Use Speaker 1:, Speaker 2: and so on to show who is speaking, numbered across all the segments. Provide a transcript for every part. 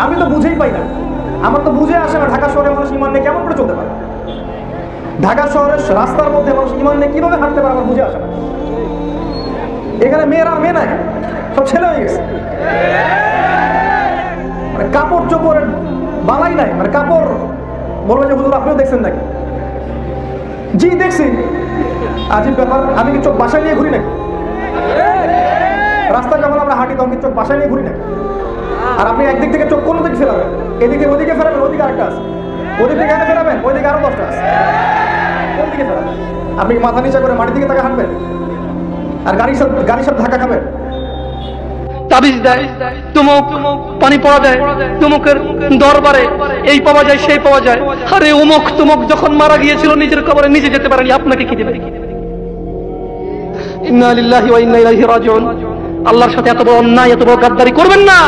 Speaker 1: আমি তো বুঝেই পাই না, আমার তো বুঝে আসে না ঢাকা শহরে মানুষ ইমান নিয়ে কেমন করে চলতে পারে। ঢাকা শহরের রাস্তার মধ্যে মানুষ ইমান নিয়ে কিভাবে হাঁটতে পারে আমার বুঝে আসে না। এখানে মেয়েরা মেয়ে নাই, সব ছেলে হয়ে গেছে। মানে কাপড় চোপড়ের বালাই নাই, মানে কাপড় বলবো যে হুজুর আপনিও দেখছেন নাকি? জি দেখছি। আজীব ব্যাপার, আমি কি চোখ বাসায় নিয়ে ঘুরি নাকি? রাস্তায় যখন আমরা হাঁটি তখন কি চোখ বাসায় নিয়ে ঘুরি নাকি? আর আপনি একদিক থেকে চোখ কোন দিকে ফেরাবেন? এদিকে ওদিকে ফেরাবেন, ওদিকে আরেকটা আছে, ওদিক থেকে এনে ফেরাবেন, ওইদিকে আরো 10টা আছে। কোন দিকে ফেরাবেন? আপনি কি মাথা নিচে করে মাটির দিকে তাকে হাঁটবেন আর গাড়ির সাথে ধাক্কা খাবেন?
Speaker 2: তাবিজ দেয়, তুমুক পানি পড়া দেয়, তুমুকের দরবারে এই পাওয়া যায় সেই পাওয়া যায়। আরে উমুক তুমুক যখন মারা গিয়েছিল নিজের কবরে নিজে যেতে পারেনি, আপনাকে কি দেবে? ইন্না লিল্লাহি ওয়া ইন্না ইলাইহি রাজিউন। আল্লাহর সাথে এত বড় অন্যায়, এত বড় গাদ্দারি করবেন না।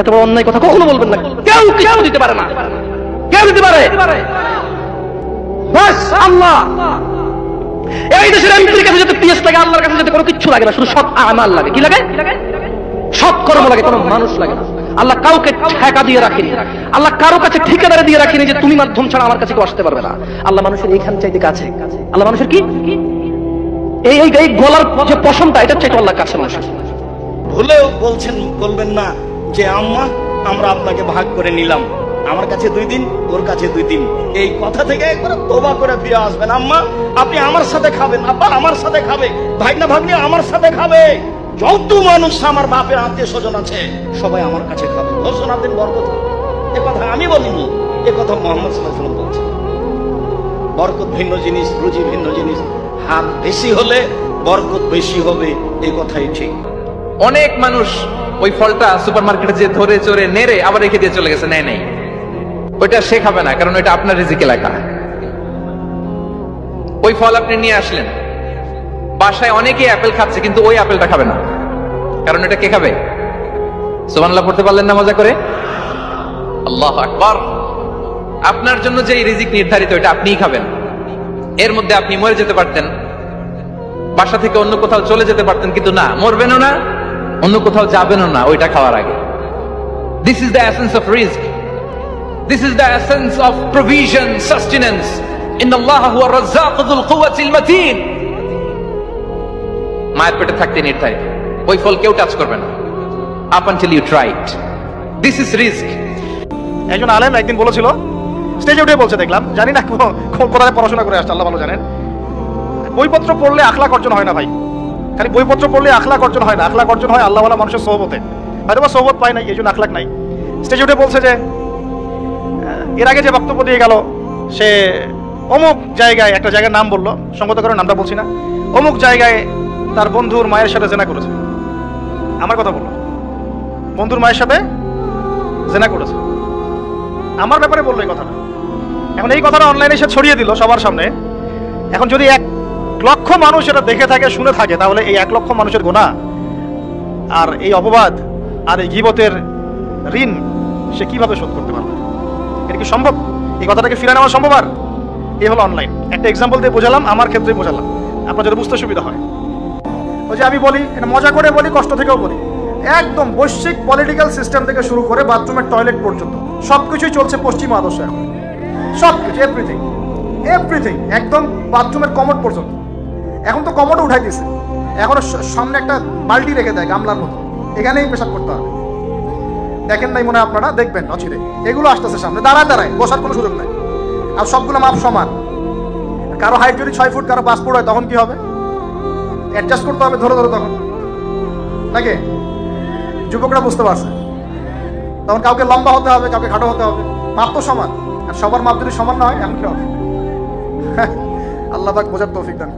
Speaker 2: এত বড় অন্যায় কথা কখনো বলবেন না। কেউ কিছু দিতে পারে না, কেউ দিতে পারে বাস আল্লাহ। এই দেশের এমপির কাছে যাতে পিএস লাগে, আল্লাহর কাছে যাতে কোনো কিচ্ছু লাগে না, শুধু সৎ আমাল লাগে। কি লাগে? সৎ কর্ম লাগে, কোনো মানুষ লাগে না। আল্লাহ কাউকে ঠেকা দিয়ে রাখেনি, আল্লাহ কারো কাছে ঠিকাদারে দিয়ে রাখেনি যে তুমি মাধ্যম ছাড়া আমার কাছে কেউ আসতে পারবে না। আল্লাহ মানুষের এইখান চাইতে কাছে, আল্লাহ মানুষের কি এই এই এই গলার যে পশমটা, এটা চাইতে আল্লাহর কাছে মানুষের।
Speaker 3: ভুলেও বলবেন না যে আম্মা আমরা আপনাকে ভাগ করে নিলাম, আমার কাছে 2 দিন, ওর কাছে 2 দিন। এই কথা থেকে একবার তওবা করে ফিরে আসবেন। আম্মা আপনি আমার সাথে খাবেন, আব্বা আমার সাথে খাবে, ভাগনা ভাগ্নি আমার সাথে খাবে। যত মানুষ আমার বাপের আত্মীয় স্বজন আছে সবাই আমার কাছে খাবে। ঘোষণা দিন বরকত। এ কথা আমি বলিনি, এ কথা মুহাম্মদ সাল্লাল্লাহু আলাইহি ওয়াসাল্লাম বলছেন। বরকত ভিন্ন জিনিস, রুজি ভিন্ন জিনিস। হাত বেশি হলে বরকত বেশি হবে, এই কথাই ঠিক।
Speaker 4: অনেক মানুষ ওই ফলটা সুপারমার্কেটে যে ধরে চড়ে নেড়ে আবার রেখে দিয়ে চলে গেছে, নেয় নেই। ওইটা সে খাবে না, কারণ ওইটা আপনার রিজিকে লেখা। ওই ফল আপনি নিয়ে আসলেন, বাসায় অনেকে অ্যাপেল খাচ্ছে, কিন্তু ওই অ্যাপেলটা খাবে না, কারণ এটা কে খাবে? সুবহানাল্লাহ পড়তে পারলেন না মজা করে? আল্লাহু আকবার। আপনার জন্য যে রিজিক নির্ধারিত এটা আপনিই খাবেন। এর মধ্যে আপনি মরে যেতে পারতেন, বাসা থেকে অন্য কোথাও চলে যেতে পারতেন, কিন্তু না, মরবেনও না, অন্য কোথাও যাবেনও না ওইটা খাওয়ার আগে। This is the essence of risk, this is the essence of provision, sustenance. ইন্নাল্লাহা হুয়া রাজ্জাকু যুল কুওয়াতিল মাতিন। মায়ের পেটে থাকতে নির্ধারিত, ওই ফল কেউ টাচ করবে না up until you try it. This is risk.
Speaker 1: একজন আলেম একদিন বলেছিল, স্টেজে উঠে বলছে, দেখলাম, জানি না কোথায় পড়াশোনা করে আসছে, আল্লাহ ভালো জানেন। বইপত্র পড়লে আখলাক অর্জন হয় না ভাই, খালি বইপত্র পড়লে আখলাক অর্জন হয় না, আখলাক অর্জন হয় আল্লাহওয়ালা মানুষের সোহবতে। হয়তো বা সোহবত পায় না, এই জন্য আখলাক নাই। স্টেজে উঠে বলছে যে এর আগে যে বক্তব্য দিয়ে গেল, সে অমুক জায়গায়, একটা জায়গার নাম বললো, সঙ্গত করে নামটা বলছি না, অমুক জায়গায় তার বন্ধুর মায়ের সাথে জেনা করেছে। আমার কথা বললো, বন্ধুর মায়ের সাথে জেনা করেছে, আমার ব্যাপারে বললো এই কথাটা। এখন এই কথাটা অনলাইনে সে ছড়িয়ে দিল সবার সামনে। এখন যদি 1 লক্ষ মানুষ এটা দেখে থাকে, শুনে থাকে, তাহলে এই 1 লক্ষ মানুষের গুনাহ আর এই অপবাদ আর এই গীবতের ঋণ সে কিভাবে শোধ করতে পারবে? এটা কি সম্ভব? এই কথাটাকে ফিরে নেওয়া সম্ভব? আর এই হলো অনলাইন। একটা এক্সাম্পল দিয়ে বোঝালাম, আমার ক্ষেত্রে বোঝালাম, আপনার যদি বুঝতে সুবিধা হয়। ওই যে আমি বলি, এটা মজা করে বলি, কষ্ট থেকেও বলি, একদম বৈশ্বিক পলিটিক্যাল সিস্টেম থেকে শুরু করে বাথরুমের টয়লেট পর্যন্ত সবকিছুই চলছে পশ্চিমা আদর্শ। এখন সবকিছু, এভরিথিং এভরিথিং, একদম বাথরুমের কমোড পর্যন্ত। এখন তো কমোড উঠাই দিছে, এখন সামনে একটা বালতি রেখে দেয় গামলার মতো, এখানেই পেশাব করতে হবে। দেখেন নাই মনে হয় আপনারা, দেখবেন অচিরে এগুলো আসতেছে সামনে, দাঁড়ায় দাঁড়ায়, বসার কোনো সুযোগ নাই। আর সবগুলো মাপ সমান। কারো হাইট যদি 6 ফুট, কারো 5 ফুট হয়, তখন কি হবে? অ্যাডজাস্ট করতে হবে ধরে ধরে, তখন নাকি? যুবকরা বুঝতে পারছে, তখন কাউকে লম্বা হতে হবে, কাউকে খাটো হতে হবে, মাপ তো সমান। আর সবার মাপ যদি সমান না হয়, এমন কি হবে? আল্লাহ পাক বোঝার তৌফিক দান।